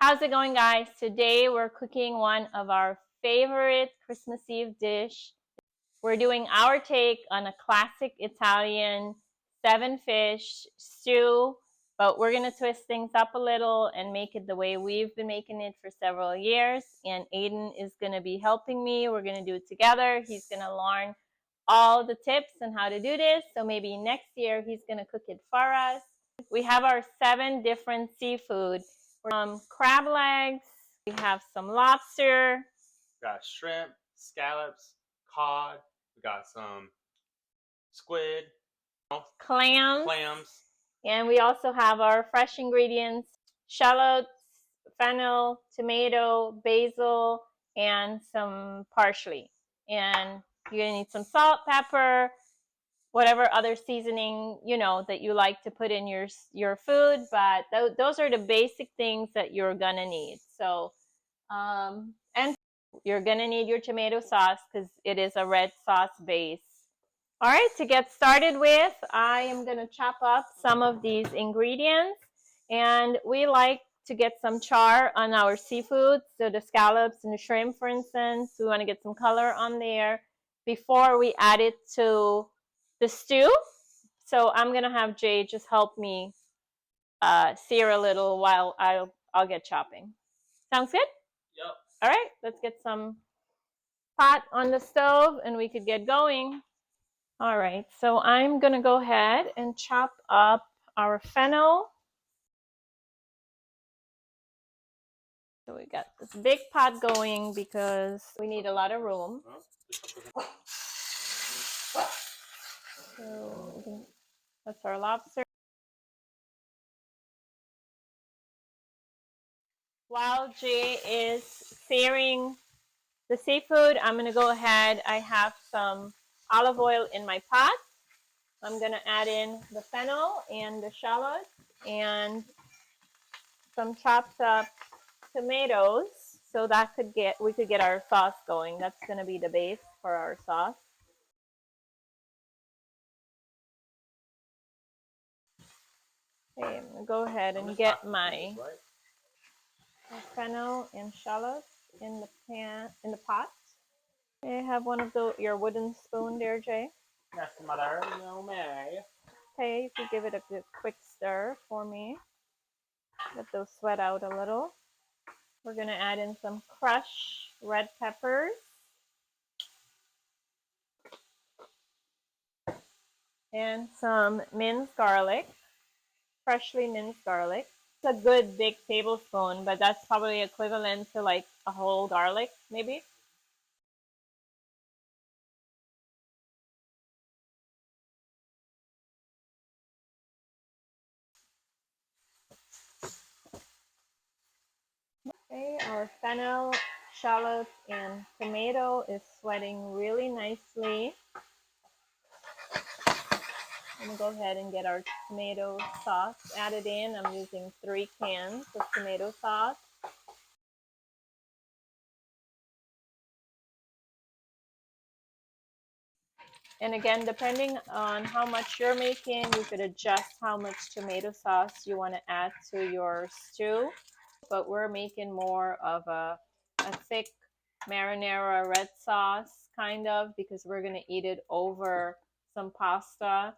How's it going, guys? Today we're cooking one of our favorite Christmas Eve dish. We're doing our take on a classic Italian 7-fish stew, but we're gonna twist things up a little and make it the way we've been making it for several years. And Aiden is gonna be helping me. We're gonna do it together. He's gonna learn all the tips on how to do this. So maybe next year he's gonna cook it for us. We have our 7 different seafood. Crab legs, we have some lobster. We got shrimp, scallops, cod. We got some squid, clams. And we also have our fresh ingredients, shallots, fennel, tomato, basil, and some parsley. And you're gonna need some salt, pepper, whatever other seasoning that you like to put in your food, but those are the basic things that you're gonna need. So and you're gonna need your tomato sauce because it is a red sauce base. All right, to get started with, I am gonna chop up some of these ingredients, and we like to get some char on our seafood. So the scallops and the shrimp, for instance, we want to get some color on there before we add it to the stew. So I'm gonna have Jay just help me sear a little while I'll get chopping. Sounds good? Yep. All right, let's get some pot on the stove and we could get going. All right, so I'm gonna go ahead and chop up our fennel. So we got this big pot going because we need a lot of room. So that's our lobster. While Jay is searing the seafood, I'm gonna go ahead. I have some olive oil in my pot. I'm gonna add in the fennel and the shallots and some chopped up tomatoes, so that we could get our sauce going. That's gonna be the base for our sauce. Okay, I'm gonna go ahead and get my fennel and shallots in the pot. Okay, have one of your wooden spoon there, Jay. Yes, mother, you may. Okay, if you give it a good quick stir for me. Let those sweat out a little. We're gonna add in some crushed red peppers. And some minced garlic, freshly minced garlic. It's a good big tablespoon, but that's probably equivalent to like a whole garlic, maybe. Okay, our fennel, shallots, and tomato is sweating really nicely. I'm gonna go ahead and get our tomato sauce added in. I'm using 3 cans of tomato sauce. And again, depending on how much you're making, you could adjust how much tomato sauce you want to add to your stew. But we're making more of a thick marinara red sauce, kind of, because we're going to eat it over some pasta.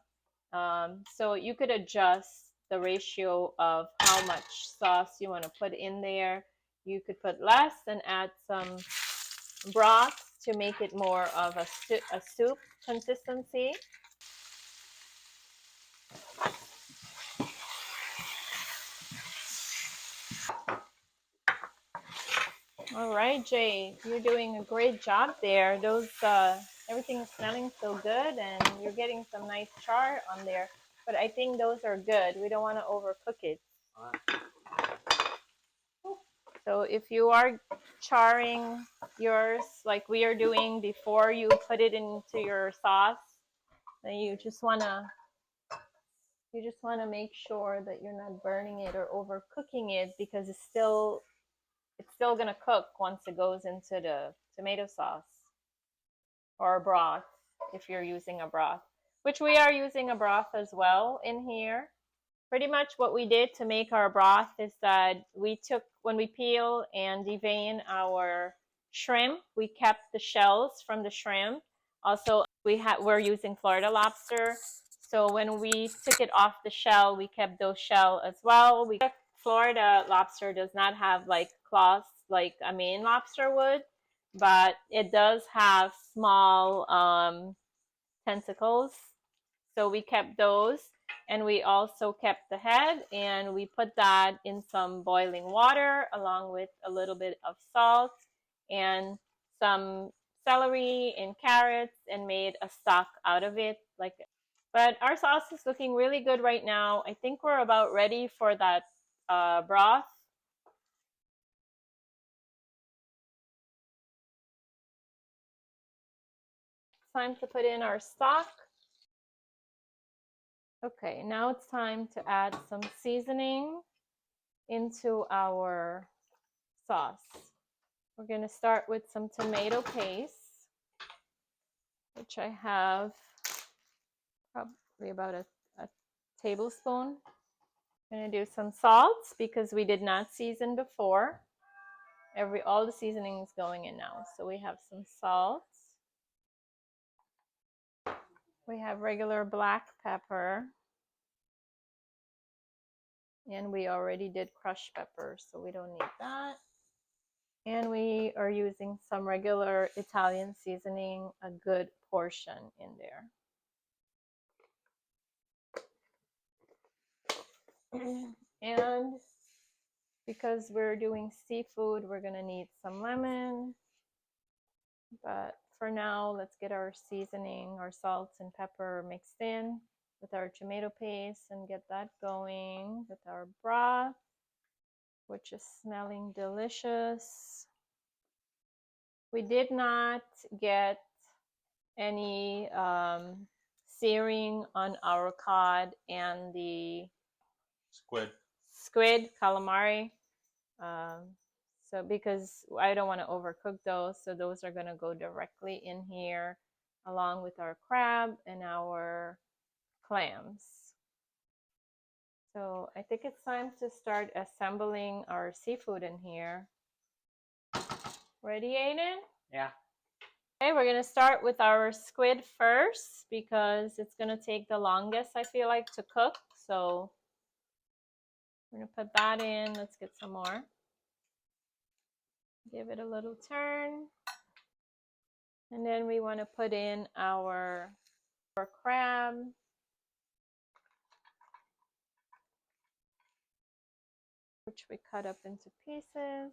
So you could adjust the ratio of how much sauce you want to put in there. You could put less and add some broth to make it more of a soup consistency. All right, Jay, you're doing a great job there. Those everything is smelling so good, and you're getting some nice char on there. But I think those are good. We don't want to overcook it. So if you are charring yours like we are doing before you put it into your sauce, then you just wanna make sure that you're not burning it or overcooking it, because it's still gonna cook once it goes into the tomato sauce or a broth, if you're using a broth, which we are using a broth as well in here. pretty much what we did to make our broth is that when we peel and devein our shrimp, we kept the shells from the shrimp. Also, we're using Florida lobster. So when we took it off the shell, we kept those shell as well. Florida lobster does not have like claws like a Maine lobster would, but it does have small tentacles. So we kept those, and we also kept the head, and we put that in some boiling water along with a little bit of salt and some celery and carrots, and made a stock out of it. But our sauce is looking really good right now. I think we're about ready for that broth. It's time to put in our stock. Okay, now it's time to add some seasoning into our sauce. We're going to start with some tomato paste, which I have probably about a tablespoon. I'm going to do some salt because we did not season before. All the seasoning is going in now. So we have some salt. We have regular black pepper. And we already did crushed pepper, so we don't need that. And we are using some regular Italian seasoning, a good portion in there. And because we're doing seafood, we're gonna need some lemon. But for now, let's get our seasoning, our salt and pepper mixed in with our tomato paste and get that going with our broth, which is smelling delicious. We did not get any searing on our cod and the squid calamari. So because I don't want to overcook those, so those are going to go directly in here along with our crab and our clams. So I think it's time to start assembling our seafood in here. Ready, Aiden? Yeah. Okay, we're gonna start with our squid first because it's gonna take the longest, I feel like, to cook. So we're gonna put that in. Let's get some more. Give it a little turn. And then we want to put in our crab. Which we cut up into pieces.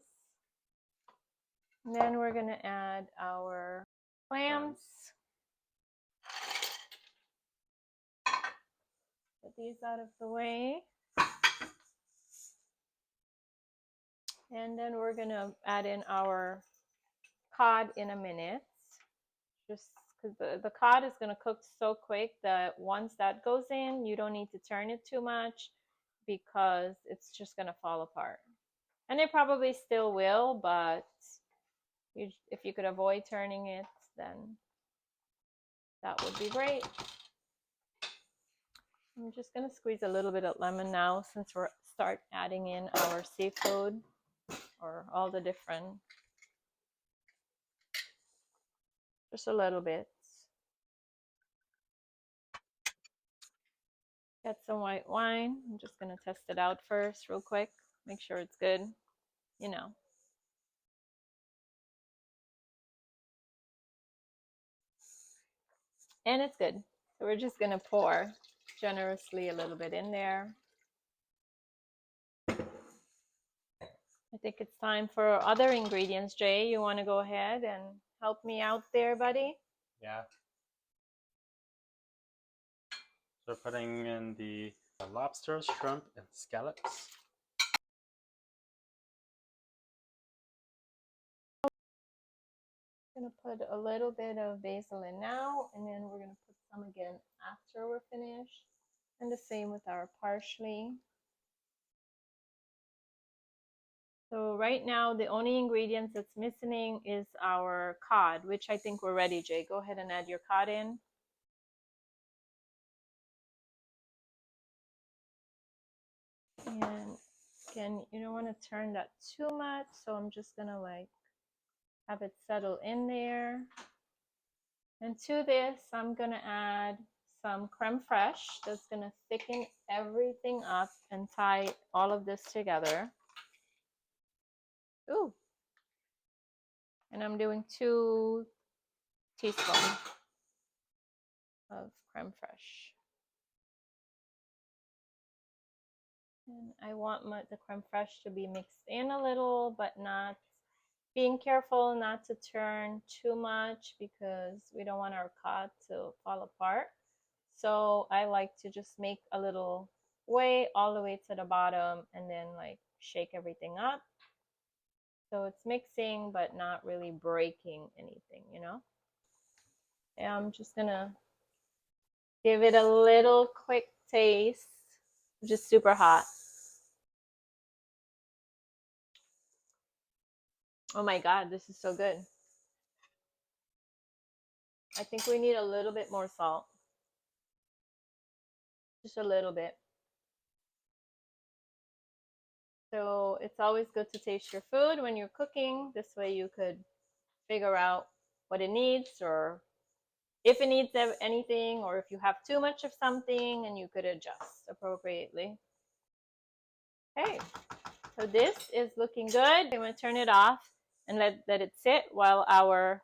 And then we're gonna add our clams. Get these out of the way. And then we're gonna add in our cod in a minute. Just because the cod is gonna cook so quick that once that goes in, you don't need to turn it too much because it's just gonna fall apart. And it probably still will, but if you could avoid turning it, then that would be great. I'm just gonna squeeze a little bit of lemon now since we're start adding in our seafood or all the different, just a little bit. Get some white wine. I'm just gonna test it out first real quick, make sure it's good, you know. And it's good. So we're just gonna pour generously a little bit in there. I think it's time for other ingredients. Jay, you want to go ahead and help me out there, buddy? Yeah. So we're putting in the lobster, shrimp, and scallops. I'm gonna put a little bit of basil in now, and then we're gonna put some again after we're finished. And the same with our parsley. So right now, the only ingredients that's missing is our cod, which I think we're ready, Jay. Go ahead and add your cod in. And again, you don't want to turn that too much, so I'm just gonna like have it settle in there. And to this, I'm gonna add some creme fraiche. That's gonna thicken everything up and tie all of this together. Ooh. And I'm doing 2 teaspoons of creme fraiche. And I want the creme fraiche to be mixed in a little, but not being careful not to turn too much because we don't want our cod to fall apart. So I like to just make a little way all the way to the bottom and then like shake everything up. So it's mixing but not really breaking anything, you know? And I'm just gonna give it a little quick taste, which is super hot. Oh my God, this is so good. I think we need a little bit more salt. Just a little bit. So it's always good to taste your food when you're cooking. This way you could figure out what it needs or if it needs anything or if you have too much of something, and you could adjust appropriately. Okay, so this is looking good. I'm going to turn it off and let it sit while our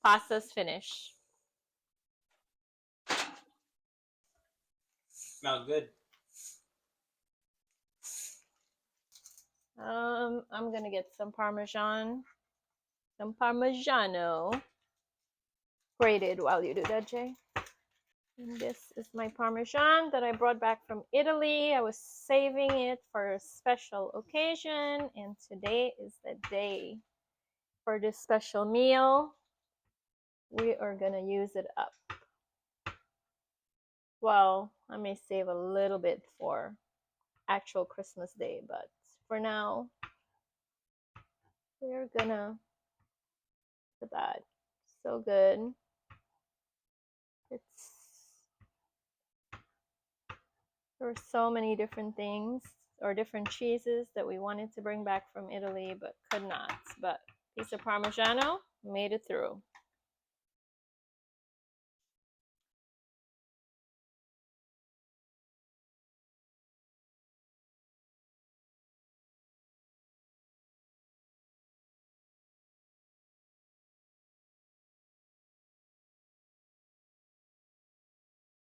pasta's finish. Smells good. I'm gonna get some Parmesan, some Parmigiano grated while you do that, Jay. And this is my Parmesan that I brought back from Italy. I was saving it for a special occasion, and today is the day for this special meal. We are gonna use it up. Well, I may save a little bit for actual Christmas Day, but for now, we're gonna put that. So good. It's There were so many different things or different cheeses that we wanted to bring back from Italy but could not. But piece of Parmigiano made it through.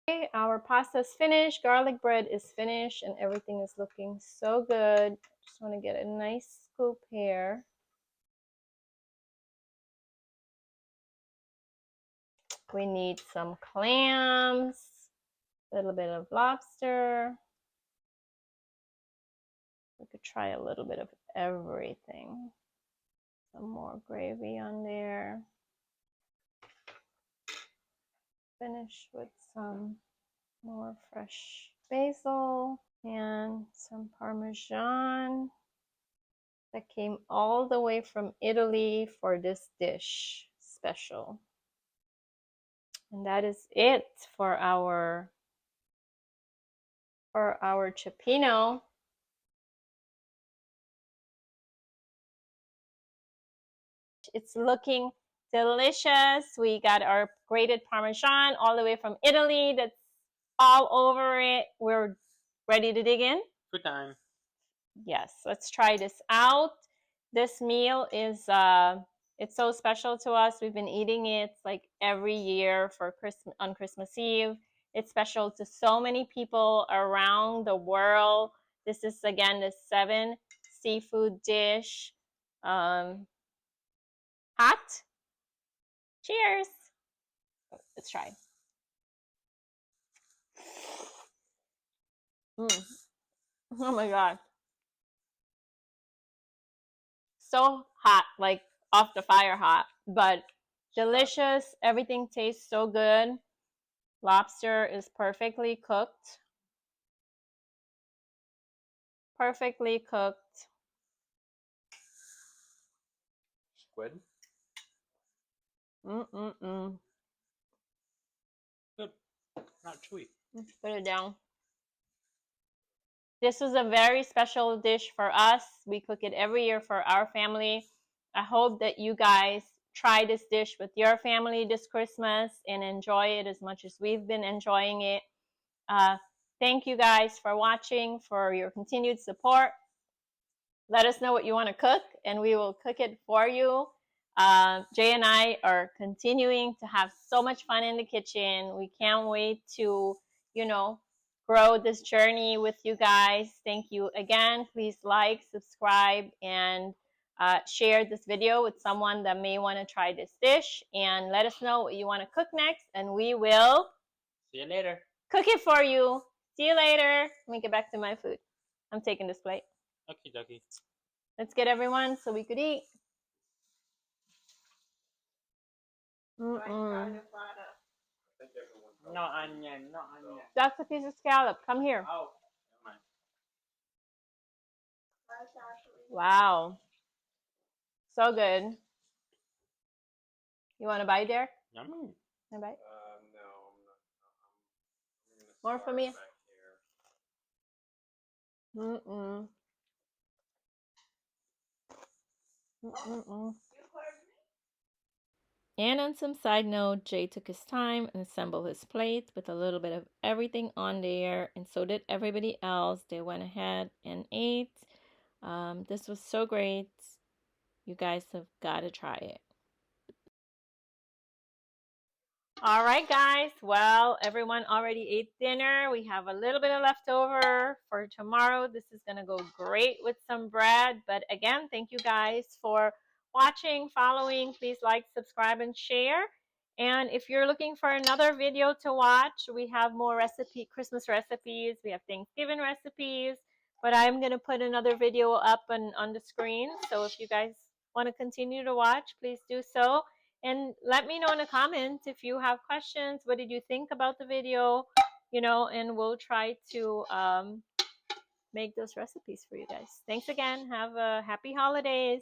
Okay, our pasta's finished, garlic bread is finished, and everything is looking so good. Just want to get a nice scoop here. We need some clams, a little bit of lobster. We could try a little bit of everything. Some more gravy on there. Finish with some more fresh basil and some Parmesan that came all the way from Italy for this dish special. And that is it for our Cioppino. It's looking delicious. We got our grated Parmesan all the way from Italy. That's all over it. We're ready to dig in. Good time. Yes, let's try this out. This meal is it's so special to us. We've been eating it like every year for Christmas on Christmas Eve. It's special to so many people around the world. This is again the 7 seafood dish. Hot. Cheers. Let's try. Oh my God. So hot, like off the fire hot, but delicious. Everything tastes so good. Lobster is perfectly cooked. Perfectly cooked. Squid. Mm-mm-mm. Good. Not chewy. Let's put it down. This was a very special dish for us. We cook it every year for our family. I hope that you guys try this dish with your family this Christmas and enjoy it as much as we've been enjoying it. Thank you guys for watching, for your continued support. Let us know what you want to cook, and we will cook it for you. Jay and I are continuing to have so much fun in the kitchen. We can't wait to, grow this journey with you guys. Thank you again. Please like, subscribe, and share this video with someone that may want to try this dish. And let us know what you want to cook next, and we will See you later. Cook it for you. See you later. Let me get back to my food. I'm taking this plate. Okie dokie. Let's get everyone so we could eat. Mm-mm. No onion, no onion. That's a piece of scallop. Come here. Oh, Wow. So good. You want to bite there? yummy. Can I bite? No, I'm More for me? Mm-mm. Mm-mm. And on some side note, Jay took his time and assembled his plate with a little bit of everything on there, and so did everybody else. They went ahead and ate. This was so great. You guys have got to try it. All right, guys. Well, everyone already ate dinner. We have a little bit of leftover for tomorrow. This is going to go great with some bread. But again, thank you guys for watching, following. Please like, subscribe, and share. And if you're looking for another video to watch, we have more Christmas recipes. We have Thanksgiving recipes. But I'm going to put another video up on the screen. So if you guys want to continue to watch, please do so. And let me know in the comments if you have questions. What did you think about the video? And we'll try to make those recipes for you guys. Thanks again. Have a happy holidays.